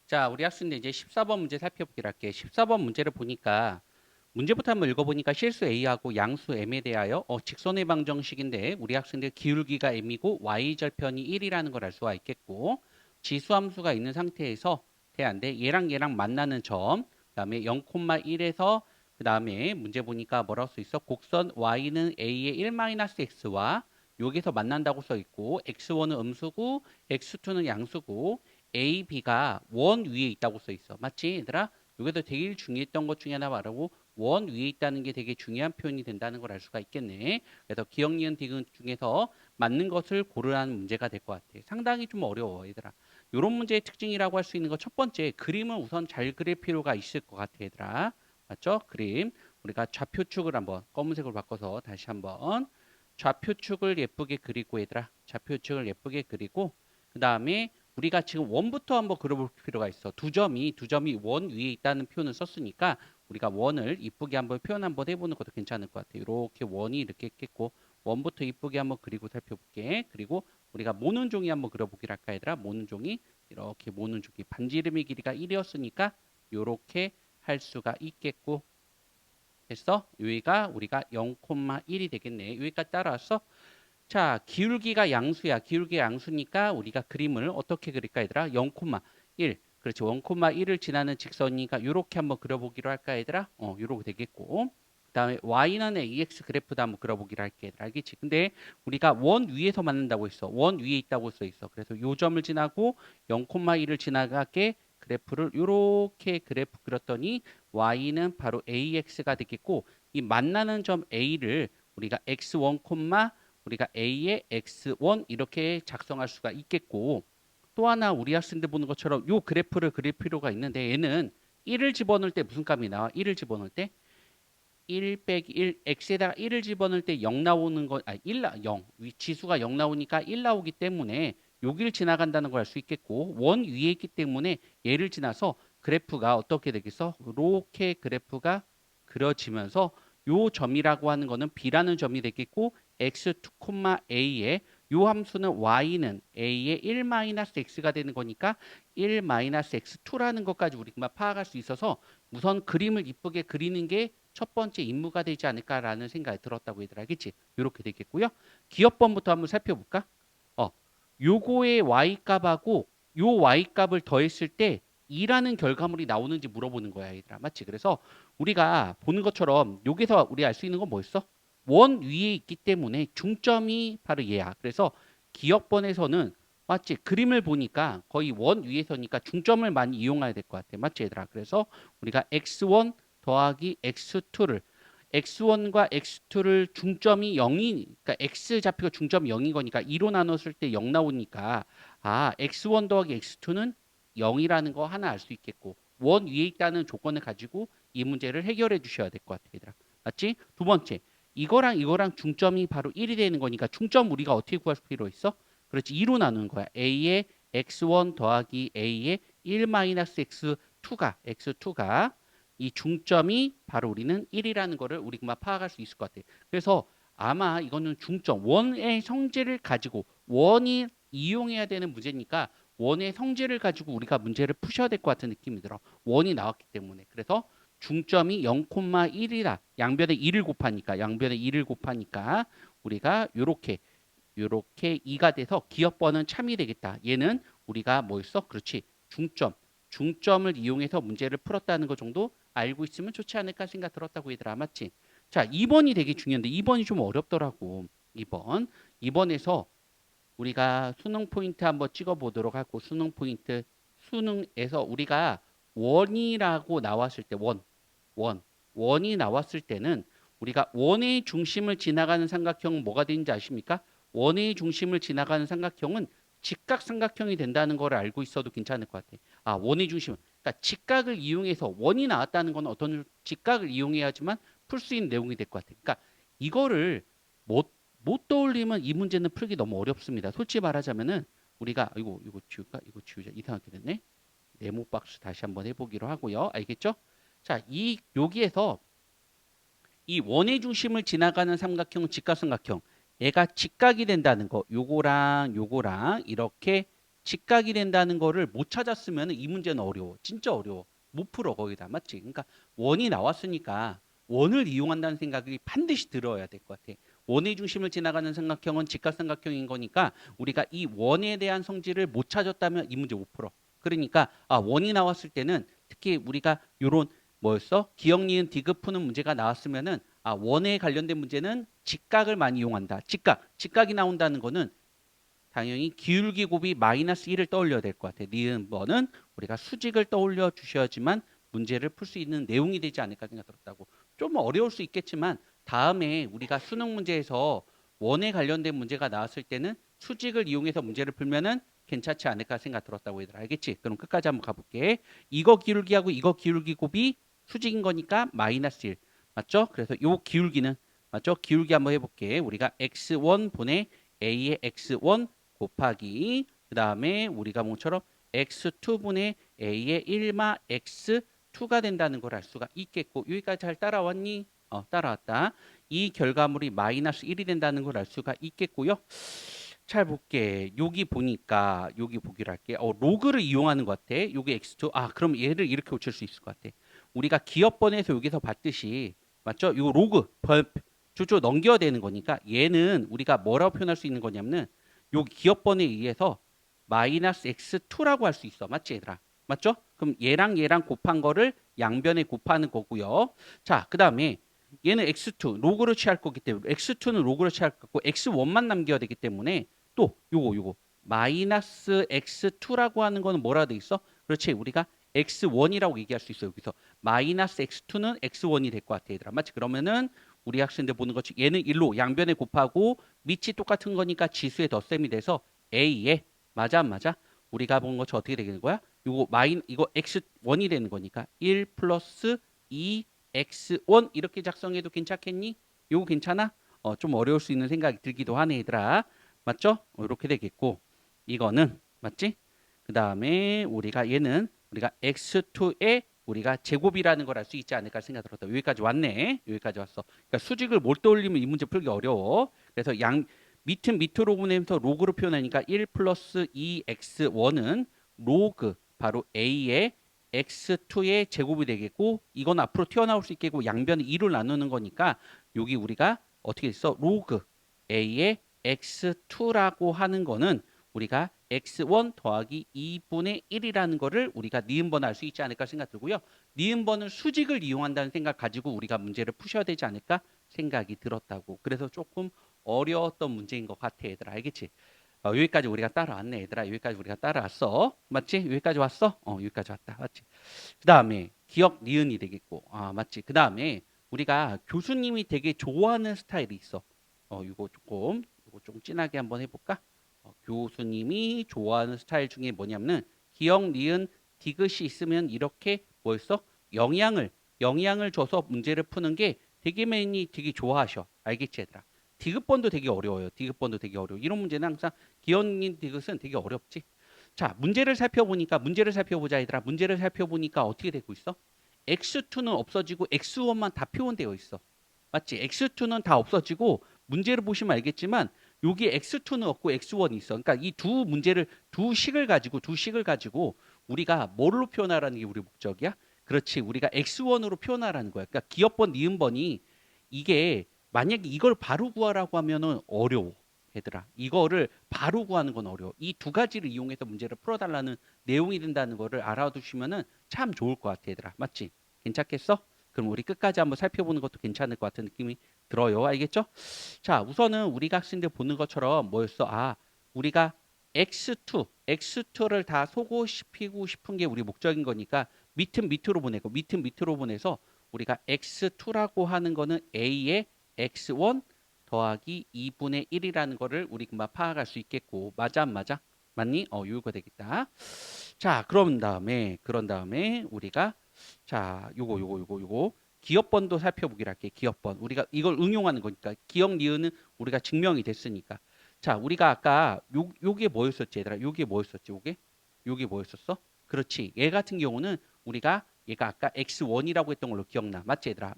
자, 우리 학생들 이제 14번 문제 살펴보기로 할게. 14번 문제를 보니까 문제부터 한번 읽어보니까 실수 A하고 양수 M에 대하여 직선의 방정식인데 우리 학생들 기울기가 M이고 Y절편이 1이라는 걸 알 수가 있겠고 지수함수가 있는 상태에서 대한데 얘랑 얘랑 만나는 점 그다음에 0,1에서 그다음에 문제 보니까 뭐라고 써 있어? 곡선 Y는 A의 1-X와 여기서 만난다고 써 있고 X1은 음수고 X2는 양수고 A, B가 원 위에 있다고 써 있어. 맞지, 얘들아? 여기도 되게 중요했던 것 중에 하나 말하고 원 위에 있다는 게 되게 중요한 표현이 된다는 걸 알 수가 있겠네. 그래서 기억, 니은, 디귿 중에서 맞는 것을 고르라는 문제가 될 것 같아. 상당히 좀 어려워, 얘들아. 이런 문제의 특징이라고 할 수 있는 거 첫 번째, 그림은 우선 잘 그릴 필요가 있을 것 같아, 얘들아. 맞죠? 그림. 우리가 좌표축을 한번 검은색으로 바꿔서 다시 한번 좌표축을 예쁘게 그리고 얘들아. 좌표축을 예쁘게 그리고 그 다음에 우리가 지금 원부터 한번 그려볼 필요가 있어. 두 점이 원 위에 있다는 표현을 썼으니까 우리가 원을 이쁘게 한번 표현 한번 해보는 것도 괜찮을 것 같아요. 이렇게 원이 이렇게 있겠고 원부터 이쁘게 한번 그리고 살펴볼게. 그리고 우리가 모는 종이 한번 그려보기로 할까 얘들아. 모는 종이 이렇게 모는 종이 반지름의 길이가 1이었으니까 이렇게 할 수가 있겠고 됐어? 여기가 우리가 0,1이 되겠네. 여기까지 따라왔어? 자, 기울기가 양수야. 기울기가 양수니까 우리가 그림을 어떻게 그릴까 얘들아? 0,1. 그렇지. 0,1을 지나는 직선이니까 이렇게 한번 그려보기로 할까 얘들아? 이렇게 되겠고. 그다음에 y는 ax 그래프도 한번 그려보기로 할게 얘들아. 알겠지? 근데 우리가 원 위에서 만난다고 했어. 원 위에 있다고 써 있어. 그래서 요 점을 지나고 0,1을 지나가게 그래프를 이렇게 그래프 그렸더니 y는 바로 ax가 되겠고 이 만나는 점 a를 우리가 x1, 우리가 A의 X1 이렇게 작성할 수가 있겠고 또 하나 우리 학생들 보는 것처럼 요 그래프를 그릴 필요가 있는데 얘는 1을 집어넣을 때 무슨 값이 나와? 1을 집어넣을 때 1 빼기 1, x에다가 1을 집어넣을 때 0 나오는 거, 0. 지수가 0 나오니까 1 나오기 때문에 여기를 지나간다는 걸 알 수 있겠고 원 위에 있기 때문에 얘를 지나서 그래프가 어떻게 되겠어? 이렇게 그래프가 그려지면서 요 점이라고 하는 거는 B라는 점이 되겠고 x2, a의 요 함수는 y는 a의 1-x가 되는 거니까 1-x2라는 것까지 우리가 파악할 수 있어서 우선 그림을 이쁘게 그리는 게 첫 번째 임무가 되지 않을까라는 생각이 들었다고 얘들아. 알겠지? 이렇게 되겠고요. 기업번부터 한번 살펴볼까? 어, 요거의 y값하고 요 y값을 더했을 때 2라는 결과물이 나오는지 물어보는 거야, 얘들아. 맞지? 그래서 우리가 보는 것처럼 여기서 우리 알 수 있는 건 뭐였어? 원 위에 있기 때문에 중점이 바로 얘야. 그래서 기억번에서는 맞지? 그림을 보니까 거의 원 위에서니까 중점을 많이 이용해야 될 것 같아. 맞지, 얘들아? 그래서 우리가 x1 더하기 x2를 x1과 x2를 중점이 0이 그러니까 x 좌표가 중점이 0인 거니까 2로 나눴을 때 0 나오니까 x1 더하기 x2는 0이라는 거 하나 알 수 있겠고 원 위에 있다는 조건을 가지고 이 문제를 해결해 주셔야 될 것 같아 얘들아. 맞지? 두 번째 이거랑 이거랑 중점이 바로 1이 되는 거니까 중점 우리가 어떻게 구할 필요 있어? 그렇지 2로 나누는 거야. a의 x1 더하기 a의 1-x2가 이 중점이 바로 우리는 1이라는 거를 우리가 파악할 수 있을 것 같아요. 그래서 아마 이거는 중점, 원의 성질을 가지고 원이 이용해야 되는 문제니까 원의 성질을 가지고 우리가 문제를 푸셔야 될 것 같은 느낌이 들어. 원이 나왔기 때문에. 그래서 중점이 0,1이다. 양변에 1을 곱하니까 양변에 1을 곱하니까 우리가 요렇게 2가 돼서 기억번은 참이 되겠다. 얘는 우리가 뭐였어? 그렇지. 중점을 이용해서 문제를 풀었다는 것 정도 알고 있으면 좋지 않을까 생각 들었다고 얘들아. 맞지? 자, 2번이 되게 중요한데 2번이 좀 어렵더라고. 2번. 2번에서 우리가 수능 포인트 한번 찍어 보도록 하고 수능 포인트 수능에서 우리가 원이라고 나왔을 때 원, 원이 나왔을 때는 우리가 원의 중심을 지나가는 삼각형은 뭐가 되는지 아십니까? 원의 중심을 지나가는 삼각형은 직각삼각형이 된다는 걸 알고 있어도 괜찮을 것 같아. 원의 중심. 그러니까 직각을 이용해서 원이 나왔다는 건 어떤 직각을 이용해야지만 풀 수 있는 내용이 될 것 같아. 그러니까 이거를 못 떠올리면 이 문제는 풀기 너무 어렵습니다. 솔직히 말하자면은 우리가 이거 지울까? 이거 지우자. 이상하게 됐네. 네모 박스 다시 한번 해보기로 하고요. 알겠죠? 자, 여기에서 이 원의 중심을 지나가는 삼각형은 직각삼각형. 얘가 직각이 된다는 거. 요거랑 요거랑 이렇게 직각이 된다는 거를 못 찾았으면 이 문제는 어려워. 진짜 어려워. 못 풀어 거기다. 맞지? 그러니까 원이 나왔으니까 원을 이용한다는 생각이 반드시 들어야 될 것 같아. 원의 중심을 지나가는 삼각형은 직각삼각형인 거니까 우리가 이 원에 대한 성질을 못 찾았다면 이 문제 못 풀어. 그러니까 원이 나왔을 때는 특히 우리가 요런 뭐였어? 기억, 니은, 디귿 푸는 문제가 나왔으면은 원에 관련된 문제는 직각을 많이 이용한다. 직각이 나온다는 거는 당연히 기울기 곱이 마이너스 1을 떠올려야 될 것 같아요. 니은 번은 우리가 수직을 떠올려 주셔야지만 문제를 풀 수 있는 내용이 되지 않을까 생각 들었다고. 좀 어려울 수 있겠지만 다음에 우리가 수능 문제에서 원에 관련된 문제가 나왔을 때는 수직을 이용해서 문제를 풀면은 괜찮지 않을까 생각 들었다고 얘들아. 알겠지? 그럼 끝까지 한번 가볼게. 이거 기울기하고 이거 기울기 곱이 수직인 거니까 마이너스 1. 맞죠? 그래서 요 기울기는 맞죠? 기울기 한번 해볼게. 우리가 x1 분의 a의 x1 곱하기 그 다음에 우리가 뭐처럼 x2분의 a의 1마 x2가 된다는 걸 알 수가 있겠고 여기까지 잘 따라왔니? 따라왔다. 이 결과물이 마이너스 1이 된다는 걸 알 수가 있겠고요. 잘 볼게. 여기 보니까 여기 보기로 할게. 로그를 이용하는 것 같아. 여기 x2. 그럼 얘를 이렇게 고칠 수 있을 것 같아. 우리가 기업번에서 여기서 봤듯이 맞죠? 이 로그 쭉쭉 넘겨야 되는 거니까 얘는 우리가 뭐라고 표현할 수 있는 거냐면은 요 기업번에 의해서 마이너스 x2라고 할 수 있어. 맞지 얘들아? 맞죠? 그럼 얘랑 곱한 거를 양변에 곱하는 거고요. 자, 그 다음에 얘는 x2 로그로 취할 거기 때문에 x2는 로그로 취할 거고 x1만 남겨야 되기 때문에 또 요거 마이너스 x2라고 하는 거는 뭐라 돼 있어? 그렇지. 우리가 x1이라고 얘기할 수 있어. 여기서 마이너스 x2는 x1이 될 것 같아 얘들아. 맞지? 그러면은 우리 학생들 보는 것처럼 얘는 1로 양변에 곱하고 밑이 똑같은 거니까 지수의 덧셈이 돼서 a에 맞아 안 맞아? 우리가 본 것처럼 어떻게 되는 거야? 이거 x1이 되는 거니까 1 플러스 2x1 이렇게 작성해도 괜찮겠니? 이거 괜찮아? 좀 어려울 수 있는 생각이 들기도 하네 얘들아. 맞죠? 이렇게 되겠고 이거는 맞지? 그 다음에 우리가 x2의 우리가 제곱이라는 걸 알 수 있지 않을까 생각 들었다. 여기까지 왔네. 여기까지 왔어. 그러니까 수직을 못 떠올리면 이 문제 풀기 어려워. 그래서 밑은 밑으로 보내면서 로그로 표현하니까 1 플러스 2x1은 로그 바로 a의 x2의 제곱이 되겠고 이건 앞으로 튀어나올 수 있겠고 양변을 2로 나누는 거니까 여기 우리가 어떻게 됐어? 로그 a의 x2라고 하는 거는 우리가 x1 더하기 2분의 1이라는 거를 우리가 니은번을 알 수 있지 않을까 생각 들고요. 니은번은 수직을 이용한다는 생각 가지고 우리가 문제를 푸셔야 되지 않을까 생각이 들었다고. 그래서 조금 어려웠던 문제인 것 같아 얘들아. 알겠지? 여기까지 우리가 따라왔네 얘들아. 여기까지 우리가 따라왔어. 맞지? 여기까지 왔어? 여기까지 왔다. 맞지? 그 다음에 기억 니은이 되겠고 맞지? 그 다음에 우리가 교수님이 되게 좋아하는 스타일이 있어. 이거 조금 진하게 한번 해볼까? 교수님이 좋아하는 스타일 중에 뭐냐면은 기억, 니은, 디귿이 있으면 이렇게 뭐였어? 영향을 줘서 문제를 푸는 게 되게 좋아하셔. 알겠지, 얘들아? 디귿번도 되게 어려워요. 디귿번도 되게 어려워. 이런 문제는 항상 기억, 니은, 디귿은 되게 어렵지. 자, 문제를 살펴보자, 얘들아. 문제를 살펴보니까 어떻게 되고 있어? x2는 없어지고 x1만 다 표현되어 있어. 맞지? x2는 다 없어지고 문제를 보시면 알겠지만 여기 x2는 없고 x1이 있어. 그러니까 이 두 식을 가지고 우리가 뭘로 표현하라는 게 우리 목적이야? 그렇지. 우리가 x1으로 표현하라는 거야. 그러니까 기업번, 니은번이 이게 만약에 이걸 바로 구하라고 하면은 어려워. 얘들아. 이거를 바로 구하는 건 어려워. 이 두 가지를 이용해서 문제를 풀어달라는 내용이 된다는 거를 알아두시면은 참 좋을 것 같아, 얘들아. 맞지? 괜찮겠어? 그럼 우리 끝까지 한번 살펴보는 것도 괜찮을 것 같은 느낌이 들어요. 알겠죠? 자, 우선은 우리가 학생들 보는 것처럼 뭐였어? 우리가 x2를 다 소고시키고 싶은 게 우리 목적인 거니까 밑은 밑으로 보내서 우리가 x2라고 하는 거는 a의 x1 더하기 2분의 1이라는 거를 우리 금방 파악할 수 있겠고 맞아 안 맞아? 맞니? 요거 되겠다. 자, 그런 다음에 우리가 자, 요거 기업번도 살펴보기로 할게. 기업번. 우리가 이걸 응용하는 거니까 기억 니은은 우리가 증명이 됐으니까. 자, 우리가 아까 요게 뭐였었지, 얘들아? 요게 뭐였었지? 요게 뭐였었어? 그렇지. 얘 같은 경우는 얘가 아까 x1이라고 했던 걸로 기억나. 맞지, 얘들아?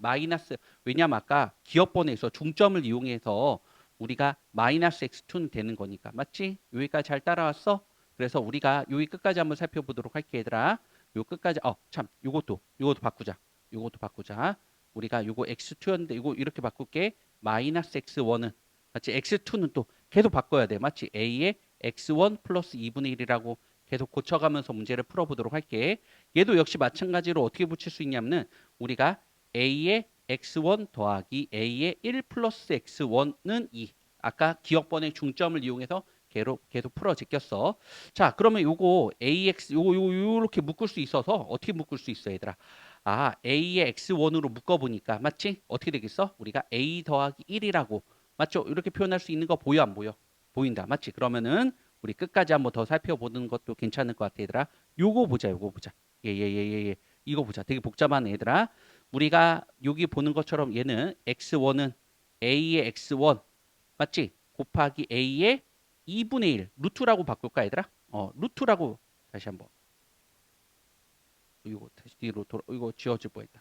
왜냐면 아까 기업번에서 중점을 이용해서 우리가 마이너스 x2는 되는 거니까. 맞지? 여기까지 잘 따라왔어? 그래서 우리가 여기 끝까지 한번 살펴보도록 할게 얘들아. 요 끝까지 참 요것도 바꾸자. 우리가 요거 x2였는데 이거 이렇게 바꿀게. 마이너스 x1은 맞지? x2는 또 계속 바꿔야 돼. 맞지? a의 x1 플러스 2분의 1이라고 계속 고쳐가면서 문제를 풀어보도록 할게. 얘도 역시 마찬가지로 어떻게 붙일 수 있냐면은 우리가 a의 x1 더하기 a의 1 플러스 x1은 2. 아까 기억번의 중점을 이용해서 계속 풀어 제꼈어. 자, 그러면 요거 ax 요렇게 묶을 수 있어서 어떻게 묶을 수 있어, 얘들아? a의 x1으로 묶어 보니까 맞지? 어떻게 되겠어? 우리가 a 더하기 1이라고 맞죠? 이렇게 표현할 수 있는 거 보여 안 보여? 보인다. 맞지? 그러면은 우리 끝까지 한번 더 살펴보는 것도 괜찮을 것 같아, 얘들아. 요거 보자. 예. 이거 보자. 되게 복잡한 얘들아. 우리가 여기 보는 것처럼 얘는 x1은 a의 x1 맞지? 곱하기 a의 2분의 1 루트라고 바꿀까 얘들아? 루트라고 다시 한번 이거 다시 뒤로 이거 지워질 뻔했다.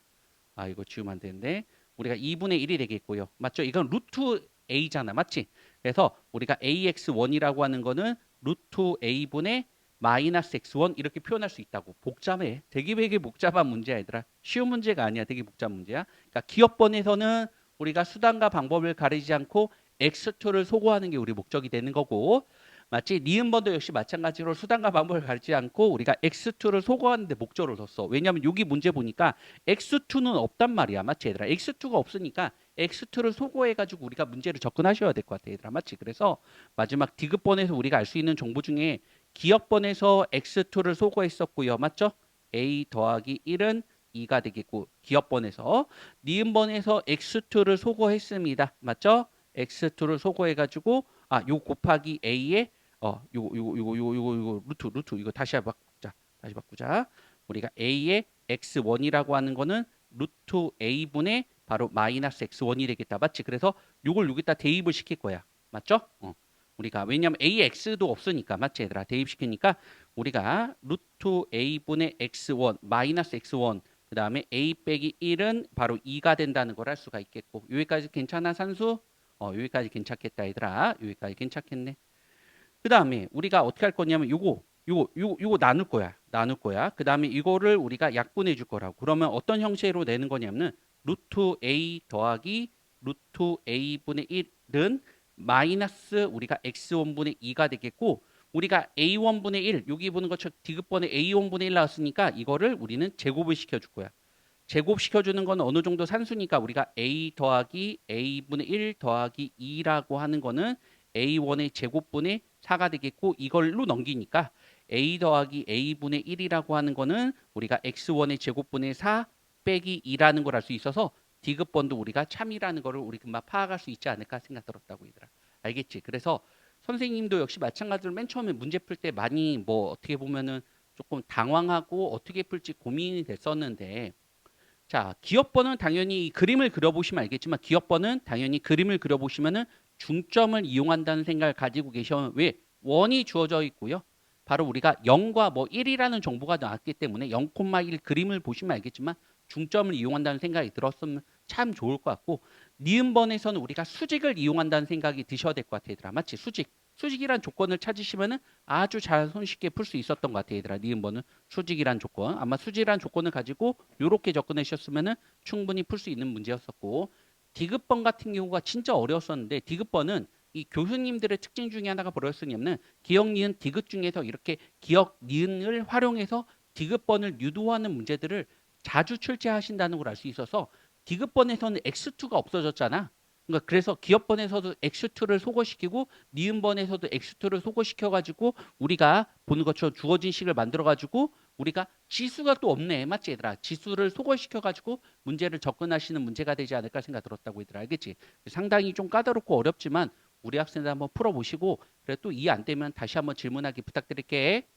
이거 지우면 안 되는데 우리가 2분의 1이 되겠고요. 맞죠? 이건 루트 a잖아. 맞지? 그래서 우리가 ax1이라고 하는 거는 루트 a분의 마이너스 x1 이렇게 표현할 수 있다고. 복잡해. 되게 복잡한 문제야 얘들아. 쉬운 문제가 아니야. 되게 복잡한 문제야. 그러니까 기억번에서는 우리가 수단과 방법을 가리지 않고 x2를 소거하는 게 우리 목적이 되는 거고 맞지? 니은번도 역시 마찬가지로 수단과 방법을 가리지 않고 우리가 x2를 소거하는 데 목적을 뒀어. 왜냐하면 여기 문제 보니까 x2는 없단 말이야. 맞지 얘들아? x2가 없으니까 x2를 소거해가지고 우리가 문제를 접근하셔야 될 것 같아 얘들아. 맞지? 그래서 마지막 디귿번에서 우리가 알 수 있는 정보 중에 기억번에서 x2를 소거했었고요. 맞죠? a 더하기 1은 2가 되겠고 기억번에서 니은번에서 x2를 소거했습니다. 맞죠? x2를 소거해가지고 요 곱하기 a의 요거 루트 이거 다시 바꾸자. 우리가 a의 x1이라고 하는 거는 루트 a분의 바로 마이너스 x1이 되겠다. 맞지? 그래서 요걸 여기다 대입을 시킬 거야. 맞죠? 우리가 왜냐면 ax도 없으니까 맞지 얘들아? 대입시키니까 우리가 루트 a분의 x1 마이너스 x1 그 다음에 a 빼기 1은 바로 2가 된다는 걸 알 수가 있겠고 여기까지 괜찮아 산수? 여기까지 괜찮겠다 얘들아. 여기까지 괜찮겠네. 그 다음에 우리가 어떻게 할 거냐면 요거 나눌 거야. 그 다음에 이거를 우리가 약분해 줄 거라고. 그러면 어떤 형식으로 내는 거냐면은 루트 a 더하기 루트 a분의 1은 마이너스 우리가 x1분의 2가 되겠고 우리가 a1분의 1 여기 보는 것처럼 디귿번에 a1분의 1 나왔으니까 이거를 우리는 제곱을 시켜줄 거야. 제곱시켜주는 건 어느 정도 산수니까 우리가 a 더하기 a분의 1 더하기 2라고 하는 거는 a1의 제곱분의 4가 되겠고 이걸로 넘기니까 a 더하기 a분의 1이라고 하는 거는 우리가 x1의 제곱분의 4 빼기 2라는 걸 알 수 있어서 디귿번도 우리가 참이라는 거를 우리 금방 파악할 수 있지 않을까 생각 들었다고 얘들아. 알겠지? 그래서 선생님도 역시 마찬가지로 맨 처음에 문제 풀 때 많이 뭐 어떻게 보면은 조금 당황하고 어떻게 풀지 고민이 됐었는데 자, 기업번은 당연히 그림을 그려보시면 알겠지만 기업번은 당연히 그림을 그려보시면은 중점을 이용한다는 생각을 가지고 계셔. 왜? 원이 주어져 있고요. 바로 우리가 0과 뭐 1이라는 정보가 나왔기 때문에 0,1 그림을 보시면 알겠지만 중점을 이용한다는 생각이 들었으면 참 좋을 것 같고 니은번에서는 우리가 수직을 이용한다는 생각이 드셔야 될 것 같아 얘들아. 맞지? 수직이란 조건을 찾으시면은 아주 잘 손쉽게 풀 수 있었던 것 같아 얘들아. 니은번은 수직이란 조건 아마 수직이란 조건을 가지고 이렇게 접근하셨으면은 충분히 풀 수 있는 문제였었고 디귿번 같은 경우가 진짜 어려웠었는데 디귿번은 이 교수님들의 특징 중에 하나가 뭐였었냐면 기억 니은 디귿 중에서 이렇게 기억 니은을 활용해서 디귿번을 유도하는 문제들을 자주 출제하신다는 걸 알 수 있어서 디귿번에서는 x2가 없어졌잖아. 그러니까 그래서 기업번에서도 x2를 소거시키고 니은번에서도 x2를 소거시켜가지고 우리가 보는 것처럼 주어진 식을 만들어가지고 우리가 지수가 또 없네. 맞지 얘들아? 지수를 소거시켜가지고 문제를 접근하시는 문제가 되지 않을까 생각 들었다고 얘들아. 알겠지? 상당히 좀 까다롭고 어렵지만 우리 학생들 한번 풀어보시고 그래 또 이해 안 되면 다시 한번 질문하기 부탁드릴게.